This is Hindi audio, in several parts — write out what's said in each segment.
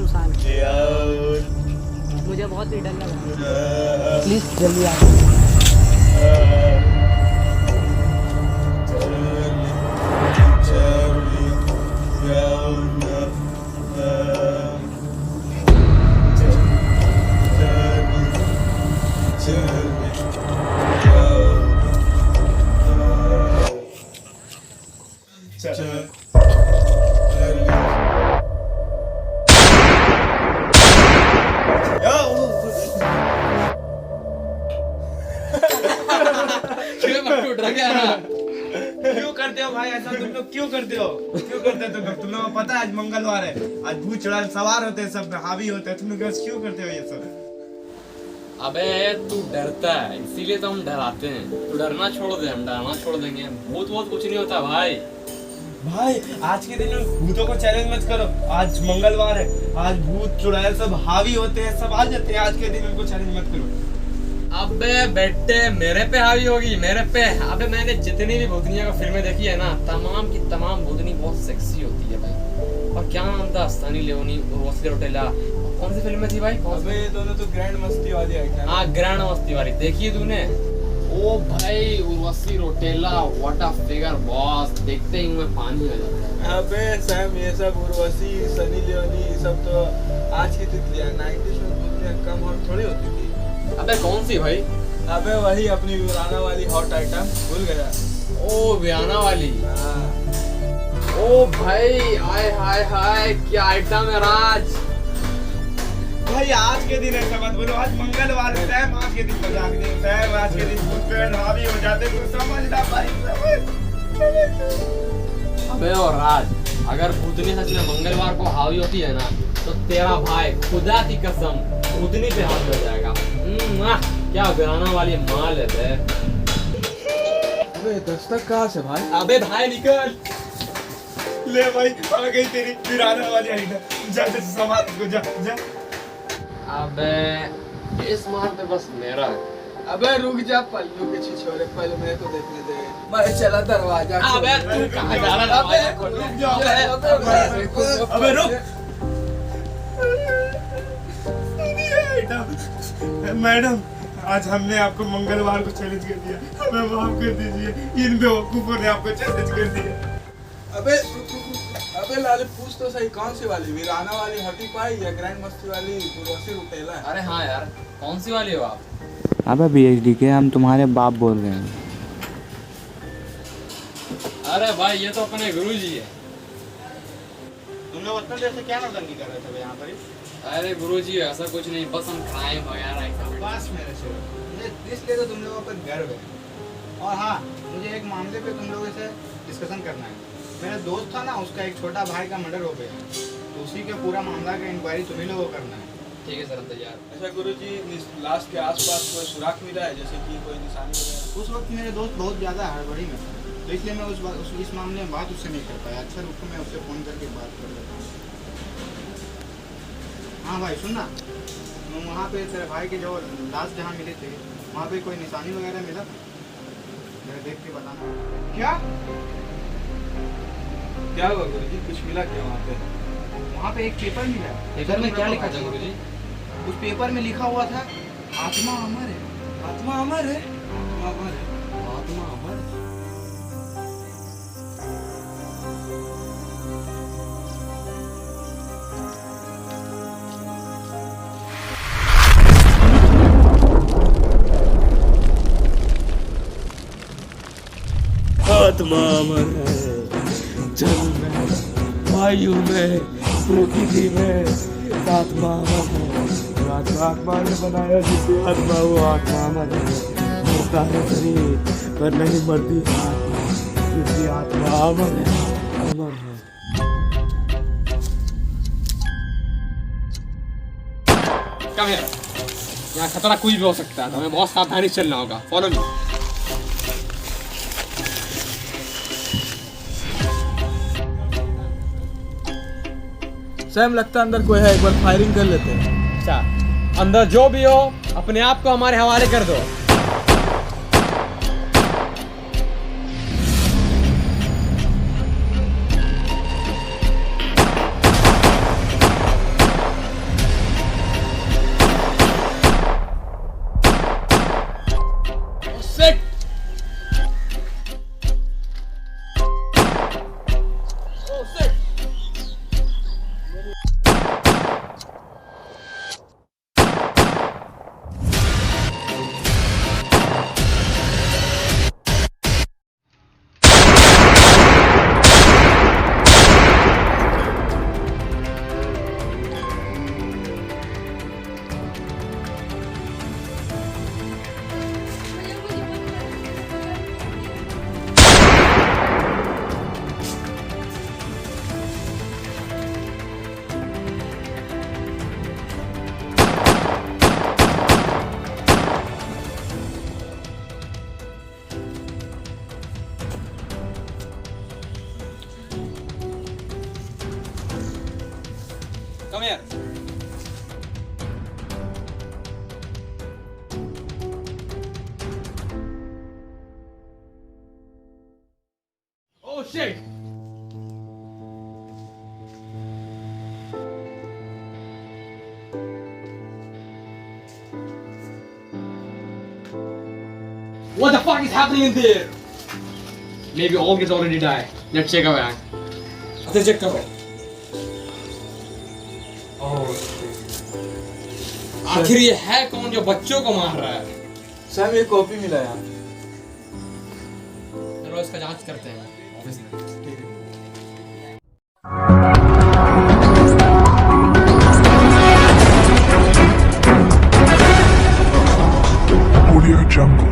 शमशान। मुझे बहुत ही डर लग रहा है, प्लीज जल्दी आ क्यों करते हो भाई ऐसा? तुम लोग क्यों करते हो? तुम लोग को पता है आज मंगलवार है, आज भूत चुड़ैल सवार होते हैं, सब हावी होते हैं, तुम लोग क्यों करते हो ये सब? अबे तू डरता है इसीलिए तो हम डराते हैं। तू डरना छोड़ दे, हम डरना छोड़ देंगे। भूत बहुत कुछ नहीं होता भाई। भाई आज के दिन में भूतों को चैलेंज मत करो, आज मंगलवार है, आज भूत चुड़ैल सब हावी होते हैं, सब आ जाते हैं, आज के दिन उनको चैलेंज मत करो। अबे बेटे मेरे पे हावी होगी, मेरे पे? अबे मैंने जितनी भी भूतनिया का फिल्में देखी है ना, तमाम की तमाम भूतनी बहुत सेक्सी होती है भाई। और क्या नाम था? सनी लियोनी, उर्वशी रौटेला। कौन सी फिल्म में थी भाई? अबे ये दोनों तो ग्रैंड मस्ती वाली है। हाँ ग्रैंड मस्ती वाली देखी है तूने? ओ भाई Urvashi Rautela, what a figure boss, देखते ही मुंह में पानी आ जाता है। अबे सैम ये सब उर्वशी, सनी लियोनी सब तो आज की तितलियां, 90s में भूतियां कम और थोड़ी होती थी। अबे कौन सी भाई? अबे वही अपनी वीराना वाली हॉट आइटम, भूल गया? ओ वियाना वाली। हाँ। ओ भाई हाय हाय हाय क्या आइटम है राज। भाई आज के दिन ऐसा मत बोलो, आज मंगलवार है सैम, आज के दिन मजाक नहीं सैम, आज के दिन भूत पेड़ हावी हो जाते तो समझना भाई, अबे और राज, अगर भूतनी सच में मंगलवार को हावी होती है ना, तो तेरा भाई खुदा की कसम भूतनी पे हावी हो जाएगा। क्या वीराना वाली माल है बे। अबे दस्तक कहाँ से भाई? अबे भाई निकल। ले भाई आ गई तेरी वीराना वाली आइटम, जा जा सामान को जा जा। अबे इस माल पे बस मेरा है। अबे रुक जा पल्लू के छिछोरे, पहले मेरे को देखने दे। मैं चला दरवाजा। अबे तू कहाँ जा रहा है? दरवाजा खोल। अबे रुक। मैडम आज हमने आपको मंगलवार को चैलेंज कर दिया, हमें माफ कर दीजिए, इन बेवकूफों ने आपको चैलेंज कर दिया। अबे लाले पूछ तो सही, कौन सी वाली? वीराना वाली हटी पाई या ग्रैंड मस्ती वाली उर्वशी रौटेला? अरे हाँ यार, कौन सी वाली हो आप? अबे PhD के हम तुम्हारे बाप बोल रहे हैं। अरे भाई ये तो अपने गुरुजी है। तुम लोग उतना देर से क्या नौटंकी कर रहे थे यहाँ पर? अरे गुरुजी ऐसा कुछ नहीं, बस हम क्राइम वगैरह ऐसा। बस मेरे से मुझे इसलिए तो तुम लोगों पर गर्व है। और हाँ, मुझे एक मामले पे तुम लोगों से डिस्कशन करना है। मेरा दोस्त था ना, उसका एक छोटा भाई का मर्डर हो गया, तो उसी का पूरा मामला का इंक्वायरी तुम्ही लोगों को करना है। ठीक है सर, हम तैयार। अच्छा गुरुजी, लाश के आसपास कोई सुराग मिला है, जैसे कि कोई निशानी वगैरह? उस वक्त मेरे दोस्त बहुत ज़्यादा हड़बड़ी में था, तो इसलिए मैं इस मामले में बात उससे नहीं कर पाया। अच्छा रुको, मैं उससे फ़ोन करके बात कर लेता हूँ। हाँ भाई सुनना, वहाँ पे तेरे भाई के जो लाश जहाँ मिले थे, वहाँ पे कोई निशानी वगैरह मिला था? जरा देख के बताना। क्या हुआ गुरुजी, कुछ मिला क्या वहाँ पे? वहाँ पे एक पेपर मिला। पेपर में क्या लिखा था गुरुजी? उस पेपर में लिखा हुआ था, आत्मा अमर है। आत्मा अमर है? आत्मा अमर है। आत्मा अमर। आत्मा अमर है, जल में, वायु में, प्रकृति में, आत्मा अमर है। आत्मा ने बनाया जिसे आत्मा, वो आत्मा अमर है। मरता है शरीर पर नहीं मरती आत्मा, क्योंकि आत्मा अमर है, अमर है। कम है, यहाँ खतरा कुछ भी हो सकता है, हमें बहुत सावधानी से चलना होगा। Follow me. सैम लगता है अंदर कोई है, एक बार फायरिंग कर लेते हैं। अच्छा, अंदर जो भी हो अपने आप को हमारे हवाले कर दो। Come here. Oh shit! What the fuck is happening in there? Maybe all kids already died. Let's check our eye. अच्छा check करो. Oh shit. आखिर ये है कौन जो बच्चों को मार रहा है? सर ये कॉपी मिला यार. चलो इसका जांच करते हैं ऑफिस में. Audio Jungle.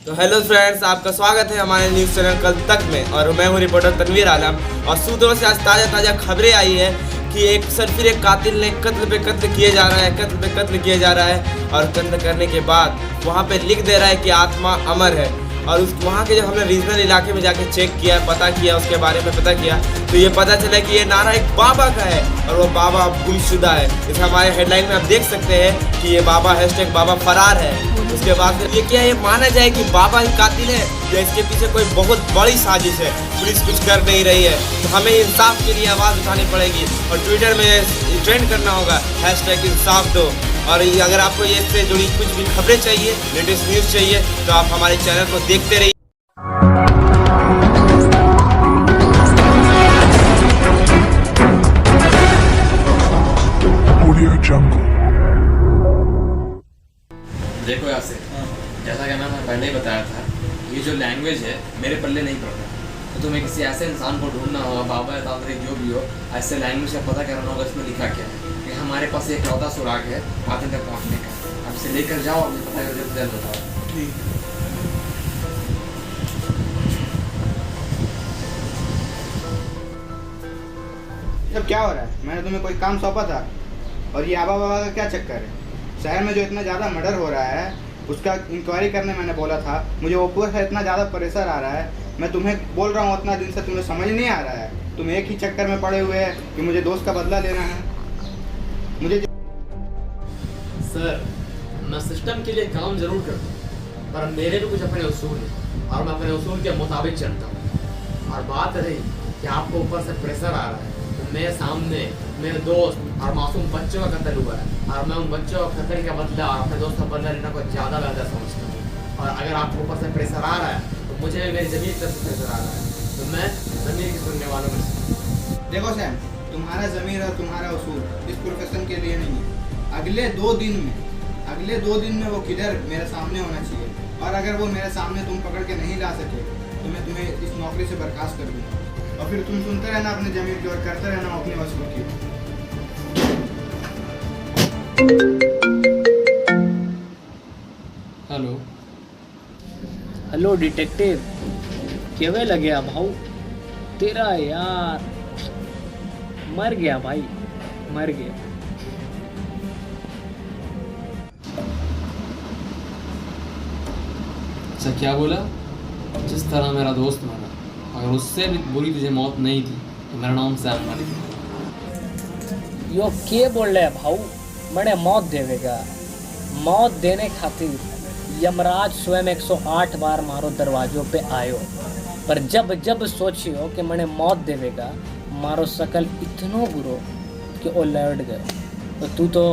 तो हेलो फ्रेंड्स, आपका स्वागत है हमारे न्यूज़ चैनल कल तक में। और मैं हूं रिपोर्टर तनवीर आलम। और सूत्रों से आज ताज़ा खबरें आई है कि एक फिर एक कातिल ने कत्ल पे कत्ल किए जा रहा है, कत्ल पे कत्ल किया जा रहा है। और कत्ल करने के बाद वहाँ पे लिख दे रहा है कि आत्मा अमर है। और उस वहाँ के जब हमने रीजनल इलाके में जाके चेक किया, पता किया, उसके बारे में पता किया, तो ये पता चला कि ये नारा एक बाबा का है और वो बाबा गुमशुदा है। जैसे हमारे हेडलाइन में आप देख सकते हैं कि ये बाबा # बाबा फरार है। उसके बाद फिर ये क्या ये माना जाए कि बाबा ही कातिल है या इसके पीछे कोई बहुत बड़ी साजिश है, पुलिस कुछ कर नहीं रही है। तो हमें इंसाफ के लिए आवाज़ उठानी पड़ेगी और ट्विटर में ट्रेंड करना होगा #इंसाफ दो। और अगर आपको ये इससे जुड़ी कुछ भी खबरें चाहिए, लेटेस्ट न्यूज़ चाहिए, तो आप हमारे चैनल को देखते रहिए। Audio Jungle. देखो यहाँ से, जैसा कि मैंने पहले ही बताया था, ये जो लैंग्वेज है मेरे पल्ले नहीं पड़ रहा। तो तुम्हें किसी ऐसे इंसान को ढूंढना होगा, बाबा या तांत्रिक जो भी हो, ऐसे लैंग्वेज का पता करना होगा इसमें लिखा क्या है। कि हमारे पास एक लौता सुराग है आतंक का काटने का, अब इसे लेकर जाओ, मुझे पता करके जल्द बताओ। सब क्या हो रहा है? मैंने तुम्हें कोई काम सौंपा था और ये आबा बाबा का क्या चक्कर है? शहर में जो इतना ज़्यादा मर्डर हो रहा है उसका इंक्वायरी करने मैंने बोला था। मुझे ऊपर से इतना ज़्यादा प्रेशर आ रहा है, मैं तुम्हें बोल रहा हूँ उतना दिन से, तुम्हें समझ नहीं आ रहा है। तुम एक ही चक्कर में पड़े हुए हैं कि मुझे दोस्त का बदला लेना है। मुझे सर, मैं सिस्टम के लिए काम जरूर करता हूँ, पर मेरे भी कुछ अपने उसूल हैं और मैं अपने उसूल के मुताबिक चलता हूँ। और बात रही कि आपको ऊपर से प्रेशर आ रहा है, तो मेरे सामने मेरे दोस्त और मासूम बच्चों का कत्ल हुआ है और मैं उन बच्चों का कत्ल का बदला और अपने दोस्त का बदला लेना को ज़्यादा बेहतर समझता हूँ। और अगर आपको ऊपर से प्रेशर आ रहा है तो मुझे भी मेरी ज़मीन तरफ से प्रेशर आ रहा है, तो मैं ज़मीन की सुनने वालों में से। देखो सैम, तुम्हारा ज़मीर और तुम्हारा उसूल इस प्रोफेशन के लिए नहीं है। अगले दो दिन में वो किधर मेरे सामने होना चाहिए, और अगर वो मेरे सामने तुम पकड़ के नहीं ला सके तो मैं तुम्हें इस नौकरी से बर्खास्त कर दूँगा। और फिर तुम सुनते रहना अपने ज़मीर की और करते रहना अपनी वसूल की। हेलो हेलो डिटेक्टिव, केवे लगे भाऊ तेरा यार? मर गया भाई, मर गया। अच्छा क्या बोला? जिस तरह मेरा दोस्त मरा, अगर उससे भी बुरी तुझे मौत नहीं थी तो मेरा नाम सैम मर गया। यो के बोल रहे भाऊ? मने मौत देवेगा? मौत देने खातिर यमराज स्वयं 108 बार मारो दरवाजों पे आयो, पर जब जब सोचियो कि मने मौत देवेगा, मारो सकल इतनो बुरो कि वो लड़ गए। तो तू तो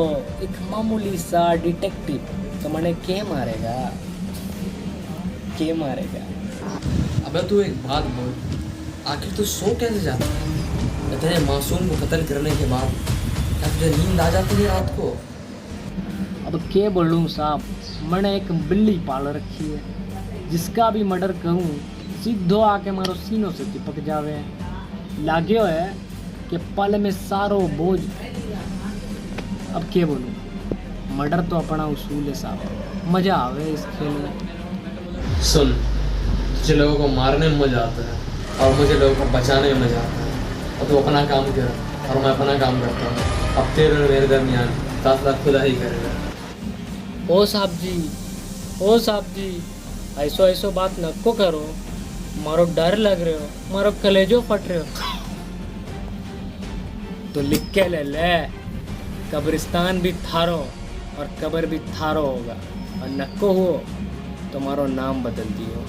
एक मामूली सा डिटेक्टिव, तो मने के मारेगा? के मारेगा? अबे तू एक बात बोल, आखिर तू सो कैसे जाता है? इतने मासूम को कत्ल करने के बाद क्या तुझे नींद आ जाती है रात को? अब के बोलूँ साहब, मैंने एक बिल्ली पाल रखी है, जिसका भी मर्डर करूँ सीधो आके मारो सीनों से चिपक जावे। लाग्यो है कि पल में सारो बोझ। अब के बोलूँ, मर्डर तो अपना उसूल है साहब, मज़ा आवे इस खेल में। सुन, तुझे लोगों को मारने में मजा आता है और मुझे लोगों को बचाने में मजा आता है। और तू अपना काम कर और मैं अपना काम करता हूँ। अब तेरे और मेरे दरमियान फैसला खुदा ही करेगा। ओ साहब जी, ऐसो बात नको करो, मारो डर लग रहे हो, मारो कलेजो फट रहे हो। तो लिख के ले ले, कब्रिस्तान भी थारो और कब्र भी थारो होगा, और नको हो तुम्हारो नाम बदल दियो।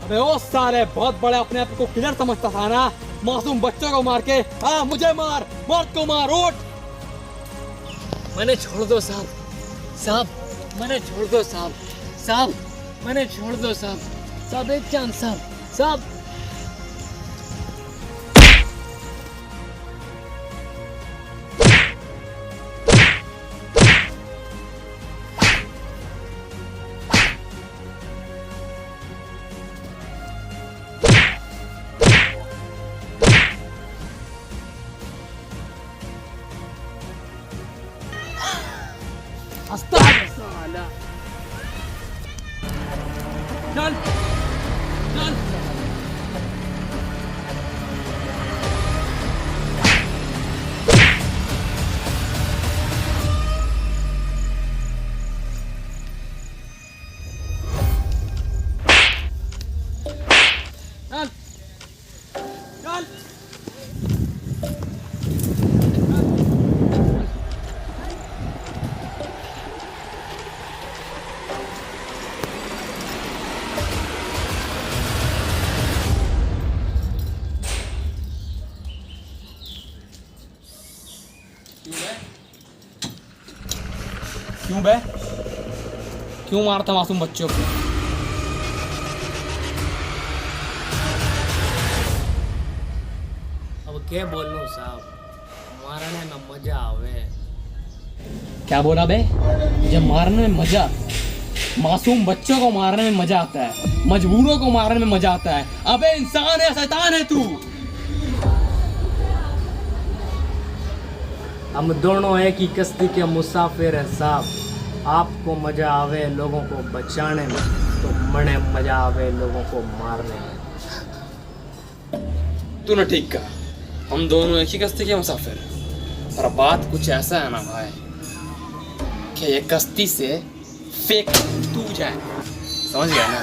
अबे ओ साले, बहुत बड़े अपने आप को किलर समझता था ना, मासूम बच्चों को मार के। हाँ मुझे मार, मौत को मार, उठ। मैंने छोड़ दो साहब, साहब मैंने छोड़ दो साहब, साहब मैंने छोड़ दो साहब, साहब एक चांस साहब, साहब। हंसता है साला। चल चल। चल चल। क्यों बे? क्यों मारता मासूम बच्चों को? अब क्या बोलूं साहब, मारने में मजा आवे। क्या बोला बे? जब मारने में मजा, मासूम बच्चों को मारने में मजा आता है, मजबूरों को मारने में मजा आता है। अबे इंसान है, शैतान है तू। हम दोनों एक ही कश्ती के मुसाफिर हैं साहब। आपको मजा आवे लोगों को बचाने में, तो मने मजा आवे लोगों को मारने में। तूने ठीक कहा, हम दोनों एक ही कश्ती के मुसाफिर हैं। पर बात कुछ ऐसा है ना भाई, कि ये कश्ती से फेंक तू जाए, समझ गया ना?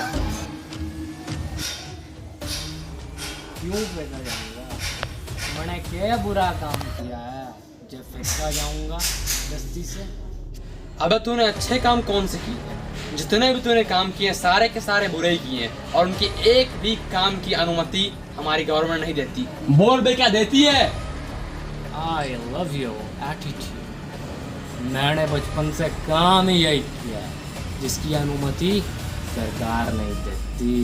क्यों फेंका जाऊंगा? मैंने क्या बुरा काम किया है जब फेंका जाऊंगा कश्ती से? अबे तूने अच्छे काम कौन से किए? जितने भी तूने काम किए सारे के सारे बुरे ही किए, और उनकी एक भी काम की अनुमति हमारी गवर्नमेंट नहीं देती। बोल बे, क्या देती है? I love your attitude। मैंने बचपन से काम ही यही किया जिसकी अनुमति सरकार नहीं देती।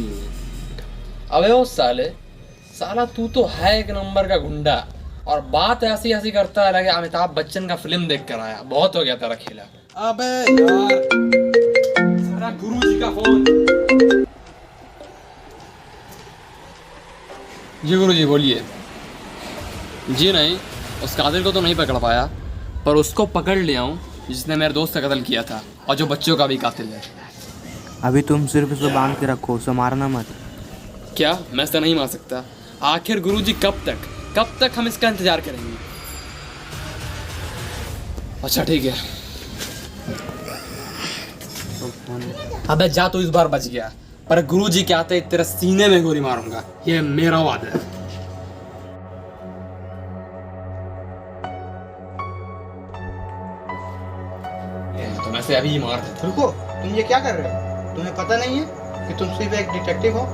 अबे ओ साले, साला तू तो है एक नंबर का गुंडा, और बात ऐसी ऐसी करता है लगे अमिताभ बच्चन का फिल्म देख कर आया। बहुत हो गया तेरा खेला। अबे यार, सारा गुरुजी का फोन। जी गुरुजी बोलिए। जी नहीं, उस कातिल को तो नहीं पकड़ पाया, पर उसको पकड़ लिया हूँ जिसने मेरे दोस्त का कत्ल किया था, और जो बच्चों का भी कातिल है। अभी तुम सिर्फ इसे बांध के रखो, उसे मारना मत। क्या मैं इससे नहीं मार सकता? आखिर गुरुजी कब तक हम इसका इंतजार करेंगे? अच्छा ठीक है। अबे जा, तू इस बार बच गया, पर गुरुजी के आते तेरे सीने में गोली मारूंगा, ये मेरा वादा है। इसे अभी ही मार देता। रुको, तुम ये क्या कर रहे हो? तुम्हें पता नहीं है कि तुम सिर्फ एक डिटेक्टिव हो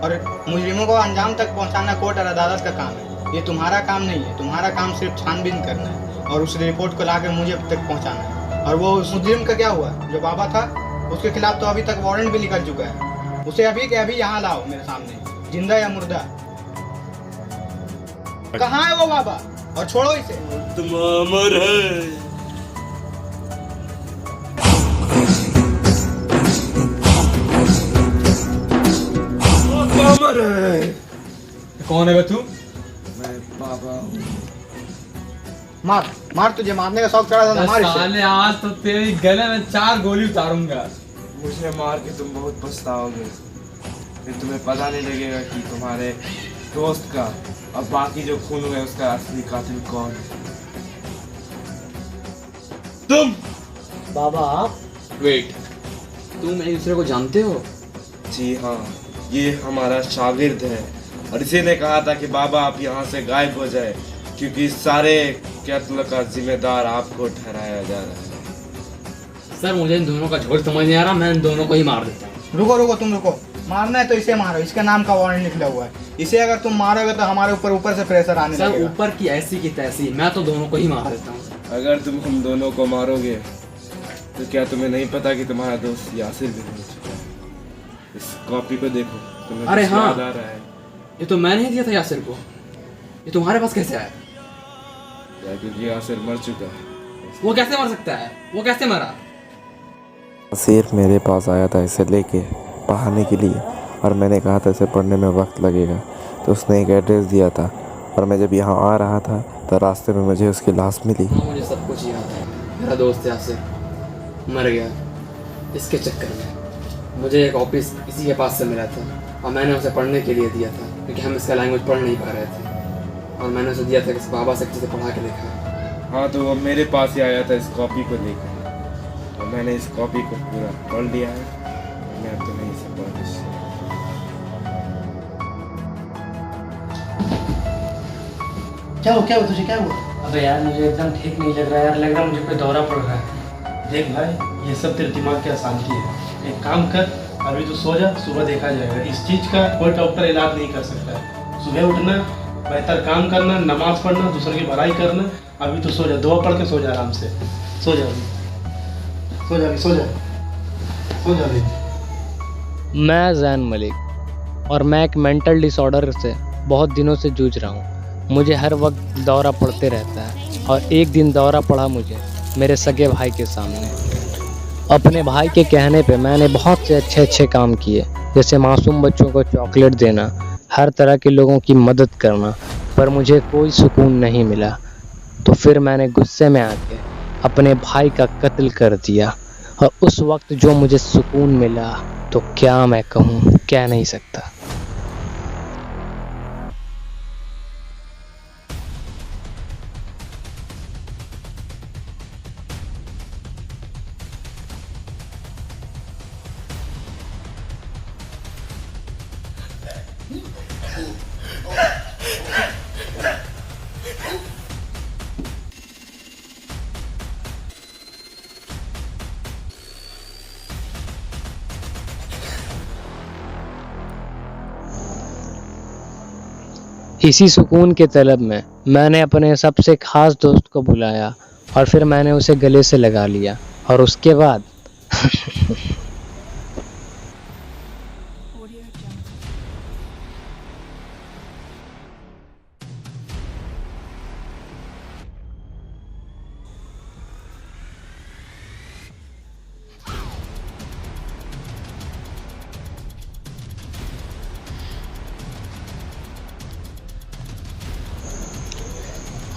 और मुजरिमों को अंजाम तक पहुंचाना कोर्ट और अदालत का काम है। ये तुम्हारा काम नहीं है। तुम्हारा काम सिर्फ छानबीन करना है और उस रिपोर्ट को लाकर मुझे तक पहुंचाना है। और वो उस मुजरिम का क्या हुआ जो बाबा था? उसके खिलाफ तो अभी तक वारंट भी निकल चुका है। उसे अभी के अभी यहाँ लाओ मेरे सामने, जिंदा या मुर्दा। कहाँ है वो बाबा? और छोड़ो इसे। तुम अमर है। अमर है। कौन है बे तू? मैं बाबा हूँ। मार मार, तुझे मारने का शौक चढ़ा था ना, मार इसे। साले आज तो तेरी गले में 4 गोली उतारूंगा। मुझे मार के तुम बहुत पछताओगे। फिर तुम्हें पता नहीं लगेगा कि तुम्हारे दोस्त का और बाकी जो खून हुए उसका असली कातिल कौन है। तुम। बाबा आप? वेट, तुम एक दूसरे को जानते हो? जी हाँ, ये हमारा शागिर्द है और इसी ने कहा था कि बाबा आप यहाँ से गायब हो जाए क्योंकि इस सारे कत्ल का जिम्मेदार आपको ठहराया जा रहा है। सर मुझे इन दोनों का झोल समझ नहीं आ रहा, मैं इन दोनों को ही मार देता हूँ। रुको रुको, तुम रुको। मारना है तो इसे मारो, इसका नाम का वारंट निकला हुआ है। इसे अगर तुम मारोगे तो हमारे ऊपर से प्रेशर आने सर लगेगा। ऊपर की ऐसी की तैसी, मैं तो दोनों को ही मार देता हूँ। अगर तुम हम दोनों को मारोगे तो क्या तुम्हें नहीं पता कि तुम्हारा दोस्त यासिर भी हो चुका है? इस कॉपी को देखो, तुम्हें अरे कुछ हाँ। याद आ रहा है ये तो मैंने ही दिया था यासिर को। ये तुम्हारे पास कैसे आया? या क्योंकि यासिर मर चुका है। वो कैसे मर सकता है? वो कैसे मरा? यासिर मेरे पास आया था इसे लेके पढ़ाने के लिए और मैंने कहा था इसे पढ़ने में वक्त लगेगा, तो उसने एक एड्रेस दिया था और मैं जब यहाँ आ रहा था तो रास्ते में मुझे उसकी लाश मिली। हाँ मुझे सब कुछ याद है। मेरा दोस्त यासिर मर गया इसके चक्कर में। मुझे एक ऑफिस इसी के पास से मिला था और मैंने उसे पढ़ने के लिए दिया था क्योंकि हम इसका लैंग्वेज पढ़ नहीं पा रहे थे और मैंने उसे दिया था कि इस बाबा से अच्छे से पढ़ा के देखा। हाँ तो वो मेरे पास ही आया था इस कॉपी को लेकर और मैंने इस कॉपी को पूरा पढ़ लिया है। मैं अब तो नहीं सब क्या हुआ तुझे, क्या हुआ? अबे यार मुझे एकदम ठीक नहीं लग रहा है यार, लग रहा है मुझे कोई दौरा पड़ रहा है। देख भाई, ये सब तेरे दिमाग की अशांति है। एक काम कर, अभी तू सो जा, सुबह देखा जाएगा। इस चीज़ का कोई डॉक्टर इलाज नहीं कर सकता है। सुबह उठना, बेहतर काम करना, नमाज पढ़ना, दूसरे की भलाई करना। अभी तू सो जा, दुआ पढ़ के सो जा आराम से। सो जा अभी, सो जा अभी, सो जा, सो जा अभी। मैं जैन मलिक और मैं एक मेंटल डिसऑर्डर से बहुत दिनों से जूझ रहा हूँ। मुझे हर वक्त दौरा पड़ते रहता है और एक दिन दौरा पड़ा मुझे मेरे सगे भाई के सामने। अपने भाई के कहने पे मैंने बहुत से अच्छे काम किए, जैसे मासूम बच्चों को चॉकलेट देना, हर तरह के लोगों की मदद करना, पर मुझे कोई सुकून नहीं मिला। तो फिर मैंने गुस्से में आके अपने भाई का कत्ल कर दिया और उस वक्त जो मुझे सुकून मिला तो क्या मैं कहूँ, कह नहीं सकता। इसी सुकून के तलब में मैंने अपने सबसे खास दोस्त को बुलाया और फिर मैंने उसे गले से लगा लिया और उसके बाद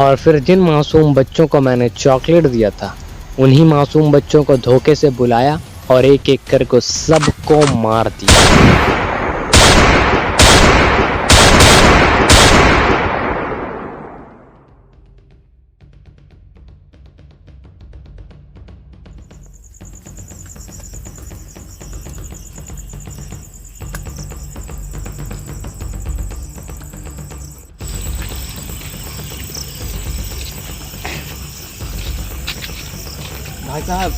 और फिर जिन मासूम बच्चों को मैंने चॉकलेट दिया था उन्हीं मासूम बच्चों को धोखे से बुलाया और एक एक करके सबको मार दिया। भाई साहब,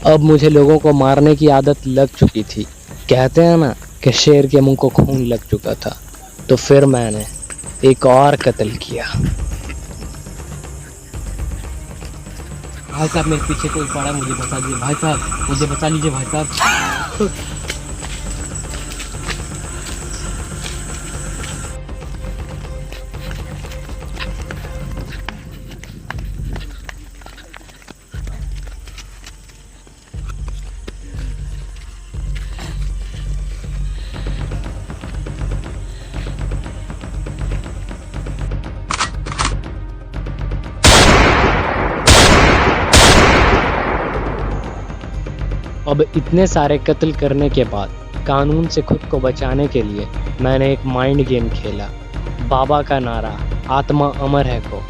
अब मुझे लोगों को मारने की आदत लग चुकी थी। कहते हैं ना कि शेर के मुंह को खून लग चुका था, तो फिर मैंने एक और कत्ल किया। भाई साहब मेरे पीछे कोई पड़ा है, मुझे बचा दीजिए भाई साहब, मुझे बचा लीजिए भाई साहब। अब इतने सारे कत्ल करने के बाद कानून से खुद को बचाने के लिए मैंने एक माइंड गेम खेला। बाबा का नारा आत्मा अमर है को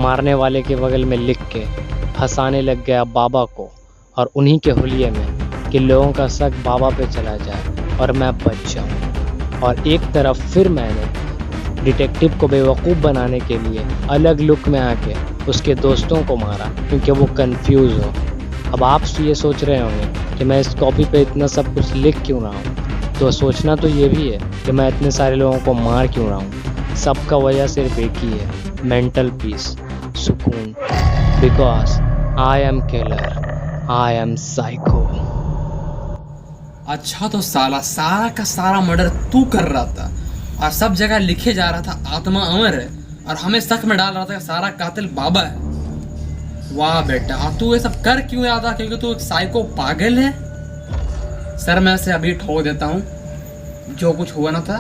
मारने वाले के बगल में लिख के फंसाने लग गया बाबा को, और उन्हीं के हुलिये में कि लोगों का शक बाबा पे चला जाए और मैं बच जाऊं। और एक तरफ फिर मैंने डिटेक्टिव को बेवकूफ़ बनाने के लिए अलग लुक में आके उसके दोस्तों को मारा क्योंकि वो कंफ्यूज हो। अब आप ये सोच रहे होंगे कि मैं इस कॉपी पे इतना सब कुछ लिख क्यों रहा हूँ, तो सोचना तो ये भी है कि मैं इतने सारे लोगों को मार क्यों रहा हूँ। सबका वजह सिर्फ एक ही है, मेंटल पीस, सुकून। Because I am killer, I am psycho. अच्छा तो सारा का सारा मर्डर तू कर रहा था और सब जगह लिखे जा रहा था आत्मा अमर है, और हमें शक में डाल रहा था कि सारा कातिल बाबा है। वाह बेटा, तू ये सब कर क्यों रहा था? क्योंकि तू एक साइको पागल है। सर मैं इसे अभी ठोक देता हूँ, जो कुछ हुआ ना था।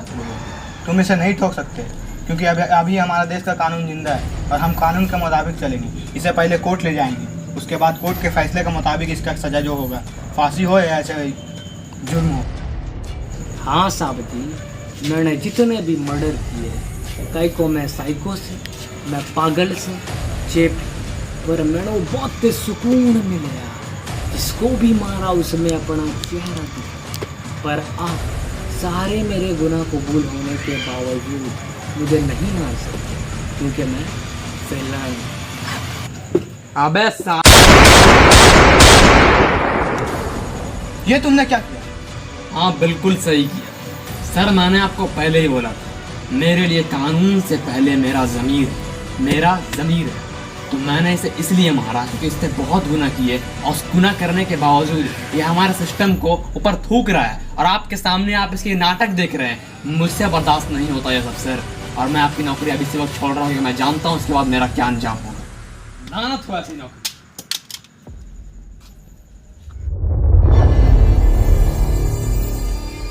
तुम इसे नहीं ठोक सकते क्योंकि अभी हमारा देश का कानून जिंदा है और हम कानून के मुताबिक चलेंगे। इसे पहले कोर्ट ले जाएंगे, उसके बाद कोर्ट के फैसले के मुताबिक इसका सज़ा जो होगा, फांसी हो या ऐसे जुर्म हो। हाँ साहब जी, मैंने जितने भी मर्डर किए, कई को मैं साइको से, मैं पागल से, चेप, पर मैंने वो बहुत सुकून मिला। जिसको भी मारा उसमें अपना चेहरा दिखा। पर आप सारे मेरे गुनाह कबूल होने के बावजूद मुझे नहीं मार सकते क्योंकि मैं फैलान। अबे ये तुमने क्या किया? हाँ बिल्कुल सही किया सर, मैंने आपको पहले ही बोला था, मेरे लिए कानून से पहले मेरा ज़मीर है। तो मैंने इसे इसलिए मारा क्योंकि इसने बहुत गुनाह किए, और उस गुनाह करने के बावजूद ये हमारे सिस्टम को ऊपर थूक रहा है, और आपके सामने आप इसके नाटक देख रहे हैं। मुझसे बर्दाश्त नहीं होता ये सब सर, और मैं आपकी नौकरी अभी से वक्त छोड़ रहा हूँ क्योंकि मैं जानता हूँ इसके बाद मेरा क्या अंजाम होगा। लानत हुआ ऐसी नौकरी।